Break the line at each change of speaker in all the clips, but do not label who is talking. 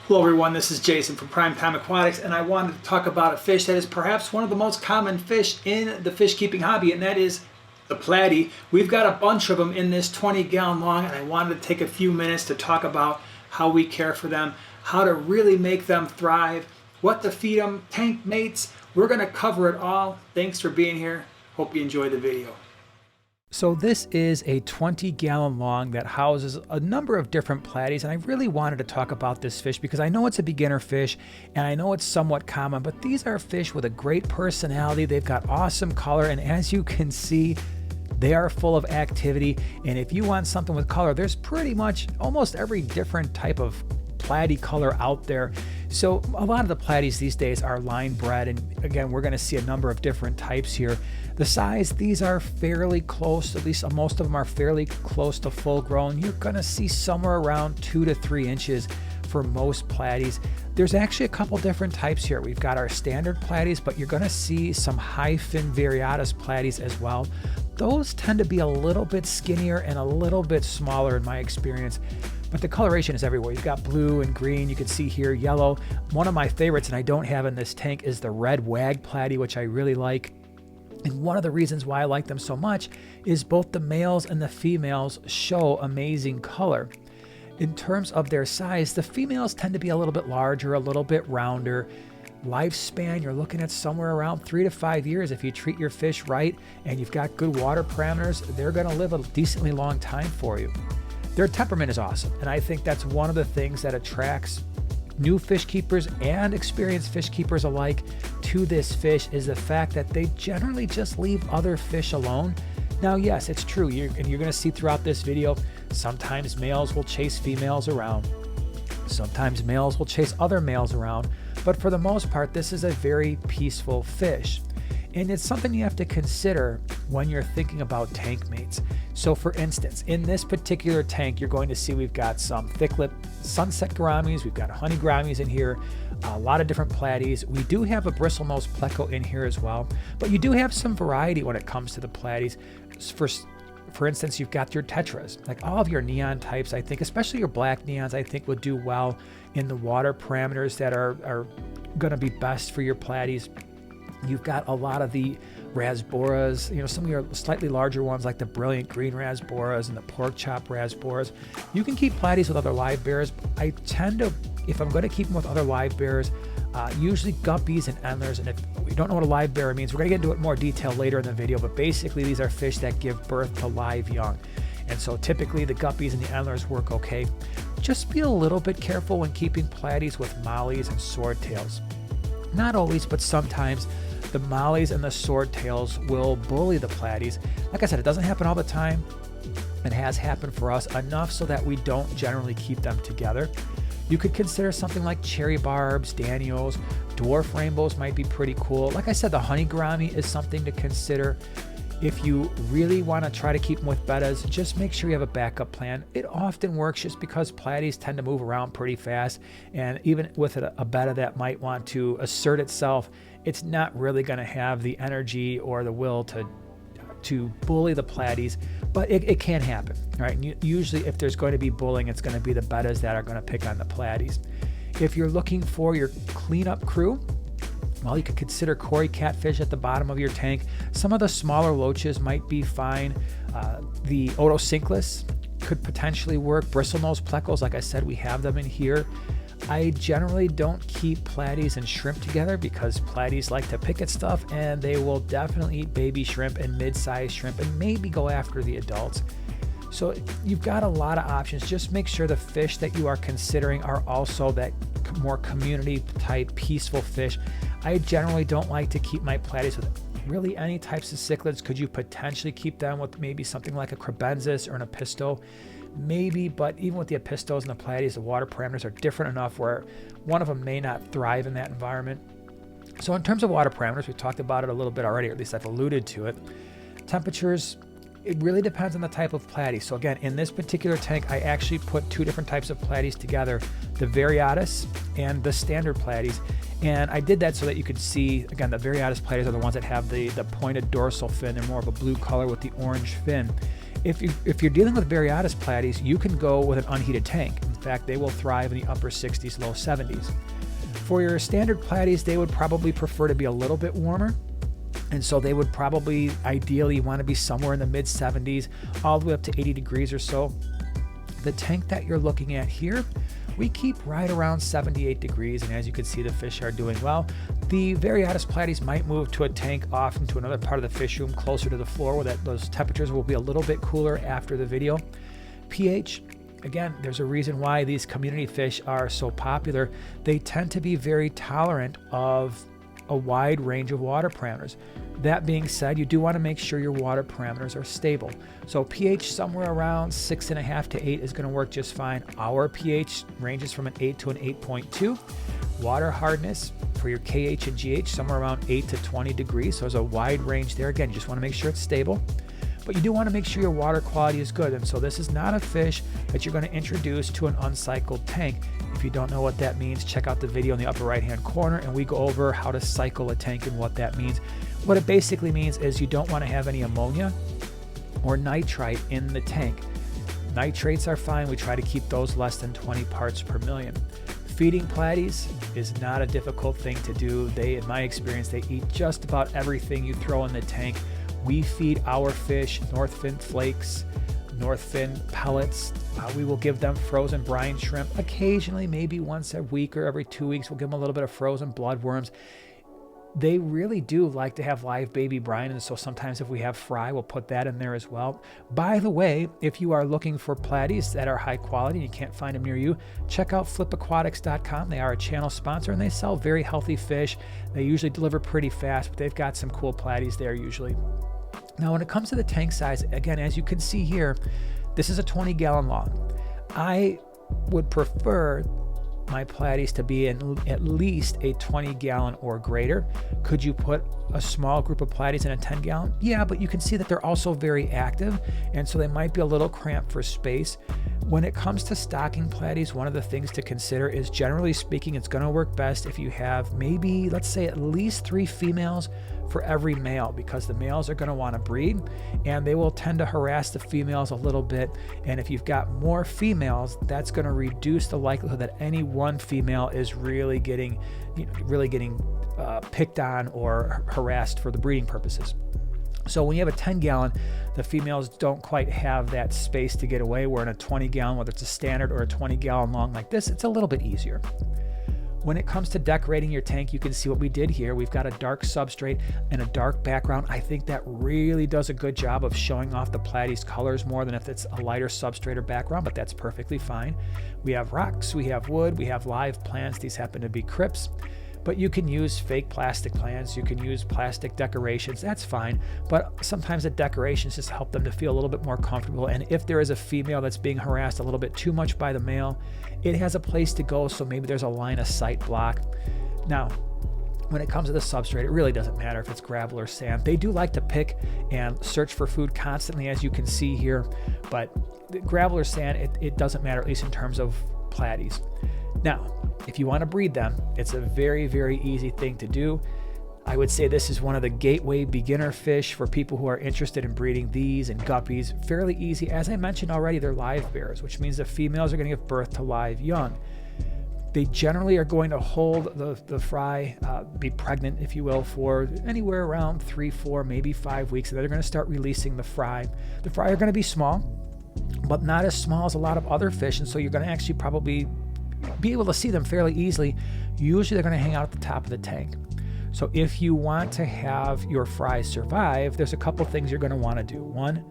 Hello everyone, this is Jason from Primetime Aquatics, and I wanted to talk about a fish that is perhaps one of the most common fish in the fish keeping hobby, and that is the platy. We've got a bunch of them in this 20-gallon long, and I wanted to take a few minutes to talk about how we care for them, how to really make them thrive, what to feed them, tank mates. We're going to cover it all. Thanks for being here. Hope you enjoy the video. So this is a 20-gallon long that houses a number of different platies, and I really wanted to talk about this fish because I know it's a beginner fish and I know it's somewhat common, but these are fish with a great personality. They've got awesome color, and as you can see, they are full of activity. And if you want something with color, there's pretty much almost every different type of platy color out there. So a lot of the platies these days are line bred, and again, we're going to see a number of different types here. The size, these are fairly close, at least most of them are fairly close to full grown. You're going to see somewhere around 2 to 3 inches for most platies. There's actually a couple different types here. We've got our standard platies, but you're going to see some high fin variatus platies as well. Those tend to be a little bit skinnier and a little bit smaller in my experience. But the coloration is everywhere. You've got blue and green. You can see here yellow. One of my favorites, and I don't have in this tank, is the red wag platy, which I really like. And one of the reasons why I like them so much is both the males and the females show amazing color. In terms of their size, the females tend to be a little bit larger, a little bit rounder. Lifespan, you're looking at somewhere around 3 to 5 years. If you treat your fish right and you've got good water parameters, they're going to live a decently long time for you. Their temperament is awesome, and I think that's one of the things that attracts new fish keepers and experienced fish keepers alike to this fish is the fact that they generally just leave other fish alone. Now, yes, it's true, and you're going to see throughout this video, sometimes males will chase females around. Sometimes males will chase other males around, but for the most part, this is a very peaceful fish. And it's something you have to consider when you're thinking about tank mates. So for instance, in this particular tank, you're going to see we've got some thick-lip sunset gouramis, we've got honey gouramis in here, a lot of different platies. We do have a bristlenose pleco in here as well, but you do have some variety when it comes to the platies. For instance, you've got your tetras, like all of your neon types, I think, especially your black neons, I think would do well in the water parameters that are gonna be best for your platies. You've got a lot of the rasboras, some of your slightly larger ones like the brilliant green rasboras and the pork chop rasboras. You can keep platies with other live bearers. I tend to, if I'm going to keep them with other live bearers, usually guppies and endlers. And if we don't know what a live bearer means, we're going to get into it in more detail later in the video, but basically these are fish that give birth to live young. And so typically the guppies and the endlers work okay. Just be a little bit careful when keeping platies with mollies and swordtails. Not always, but sometimes the mollies and the swordtails will bully the platies. Like I said, it doesn't happen all the time. It has happened for us enough so that we don't generally keep them together. You could consider something like cherry barbs, danios, dwarf rainbows might be pretty cool. Like I said, the honey gourami is something to consider. If you really want to try to keep them with bettas, just make sure you have a backup plan. It often works just because platies tend to move around pretty fast, and even with a betta that might want to assert itself, it's not really going to have the energy or the will to bully the platies, but it can happen. All right, and usually if there's going to be bullying, it's going to be the bettas that are going to pick on the platies. If you're looking for your cleanup crew, well, you could consider Cory catfish at the bottom of your tank. Some of the smaller loaches might be fine. The Otocinclus could potentially work. Bristlenose plecos, like I said, we have them in here. I generally don't keep platies and shrimp together because platies like to pick at stuff, and they will definitely eat baby shrimp and mid-sized shrimp and maybe go after the adults. So you've got a lot of options. Just make sure the fish that you are considering are also that more community type peaceful fish. I generally don't like to keep my platies with really any types of cichlids. Could you potentially keep them with maybe something like a crebensis or an apisto? Maybe, but even with the apistos and the platies, the water parameters are different enough where one of them may not thrive in that environment. So in terms of water parameters, we talked about it a little bit already, or at least I've alluded to it. Temperatures, it really depends on the type of platy. So again, in this particular tank, I actually put 2 different types of platies together, the variatus and the standard platies. And I did that so that you could see, again, the variatus platies are the ones that have the pointed dorsal fin. They're more of a blue color with the orange fin. If you're dealing with variatus platies, you can go with an unheated tank. fact, they will thrive in the upper 60s, low 70s. For your standard platies, they would probably prefer to be a little bit warmer. And so they would probably ideally want to be somewhere in the mid 70s, all the way up to 80 degrees or so. The tank that you're looking at here, we keep right around 78 degrees, and as you can see, the fish are doing well. The Variatus platies might move to a tank off into another part of the fish room closer to the floor where those temperatures will be a little bit cooler after the video. pH, again, there's a reason why these community fish are so popular. They tend to be very tolerant of a wide range of water parameters. That being said, you do want to make sure your water parameters are stable. So pH somewhere around 6.5 to 8 is going to work just fine. Our pH ranges from an 8 to an 8.2. Water hardness for your KH and GH somewhere around 8 to 20 degrees. So there's a wide range there. Again, you just want to make sure it's stable. But you do want to make sure your water quality is good. And so this is not a fish that you're going to introduce to an uncycled tank. If you don't know what that means, check out the video in the upper right hand corner and we go over how to cycle a tank and what that means. What it basically means is you don't want to have any ammonia or nitrite in the tank. Nitrates are fine. We try to keep those less than 20 parts per million. Feeding platies is not a difficult thing to do. In my experience, they eat just about everything you throw in the tank. We feed our fish North Fin flakes, North Fin pellets. We will give them frozen brine shrimp. Occasionally, maybe once a week or every 2 weeks, we'll give them a little bit of frozen bloodworms. They really do like to have live baby brine, and so sometimes if we have fry, we'll put that in there as well. By the way, if you are looking for platies that are high quality and you can't find them near you, check out flipaquatics.com. They are a channel sponsor and they sell very healthy fish. They usually deliver pretty fast, but they've got some cool platies there usually. Now, when it comes to the tank size, again, as you can see here, this is a 20-gallon long. I would prefer my platies to be in at least a 20-gallon or greater. Could you put a small group of platies in a 10-gallon? Yeah, but you can see that they're also very active, and so they might be a little cramped for space. When it comes to stocking platies, one of the things to consider is, generally speaking, it's going to work best if you have maybe, let's say, at least 3 females for every male, because the males are going to want to breed and they will tend to harass the females a little bit. And if you've got more females, that's going to reduce the likelihood that any one female is really getting picked on or harassed for the breeding purposes. So when you have a 10-gallon, the females don't quite have that space to get away, where in a 20-gallon, whether it's a standard or a 20-gallon long like this, it's a little bit easier. When it comes to decorating your tank, you can see what we did here. We've got a dark substrate and a dark background. I think that really does a good job of showing off the platies colors more than if it's a lighter substrate or background, but that's perfectly fine. We have rocks, we have wood, we have live plants. These happen to be crypts. But you can use fake plastic plants, you can use plastic decorations, that's fine. But sometimes the decorations just help them to feel a little bit more comfortable. And if there is a female that's being harassed a little bit too much by the male, it has a place to go, so maybe there's a line of sight block. Now, when it comes to the substrate, it really doesn't matter if it's gravel or sand. They do like to pick and search for food constantly, as you can see here, but gravel or sand, it doesn't matter, at least in terms of platies. Now, if you want to breed them, it's a very, very easy thing to do. I would say this is one of the gateway beginner fish for people who are interested in breeding these and guppies. Fairly easy. As I mentioned already, they're live bearers, which means the females are going to give birth to live young. They generally are going to hold the fry, be pregnant, if you will, for anywhere around 3, 4, maybe 5 weeks, and they're going to start releasing the fry. The fry are going to be small, but not as small as a lot of other fish, and so you're going to actually probably be able to see them fairly easily. Usually they're going to hang out at the top of the tank. So if you want to have your fries survive, there's a couple things you're going to want to do. One,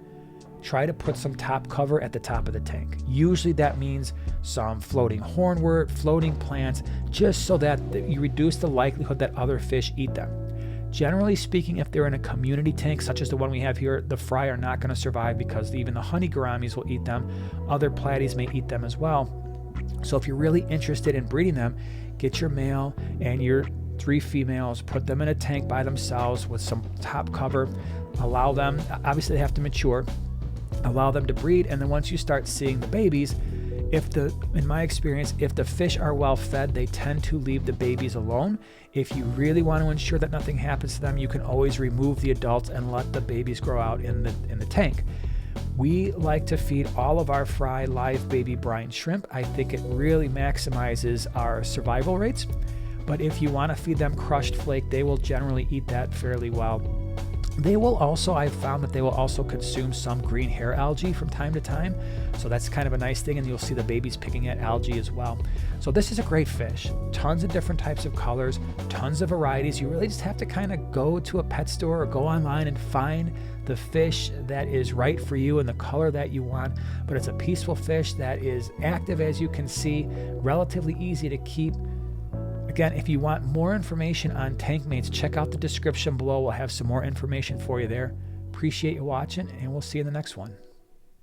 try to put some top cover at the top of the tank. Usually that means some floating hornwort, floating plants, just so that you reduce the likelihood that other fish eat them. Generally speaking, if they're in a community tank, such as the one we have here, the fry are not going to survive because even the honey gouramis will eat them. Other platies may eat them as well. So if you're really interested in breeding them, get your male and your 3 females, put them in a tank by themselves with some top cover, allow them, obviously they have to mature, allow them to breed, and then once you start seeing the babies, in my experience, if the fish are well fed, they tend to leave the babies alone. If you really want to ensure that nothing happens to them, you can always remove the adults and let the babies grow out in the tank.
We like to feed all of our fry live baby brine shrimp. I think it really maximizes our survival rates. But if you want to feed them crushed flake, they will generally eat that fairly well. They will also, I've found that they will also consume some green hair algae from time to time. So that's kind of a nice thing, and you'll see the babies picking at algae as well. So this is a great fish. Tons of different types of colors, tons of varieties. You really just have to kind of go to a pet store or go online and find the fish that is right for you and the color that you want. But it's a peaceful fish that is active, as you can see, relatively easy to keep. Again, if you want more information on tankmates, check out the description below. We'll have some more information for you there. Appreciate you watching, and we'll see you in the next one.